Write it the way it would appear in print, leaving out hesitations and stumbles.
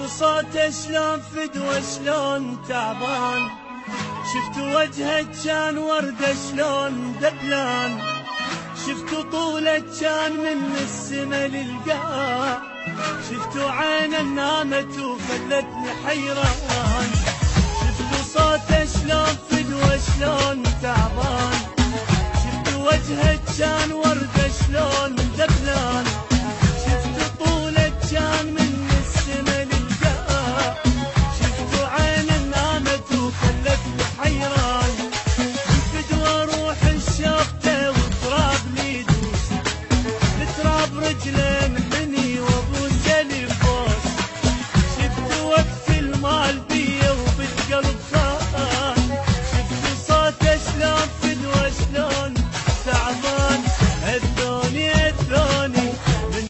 صوته شلون فدوة شلون تعبان، شفت وجهه كان وردة شلون دبلان، شفت طوله كان من السما للقاع، شفت عينه نامت وخلتني حيران، شفت صوته شلون فدوة شلون تعبان، شفت وجهه كان وردة شلون دبلان،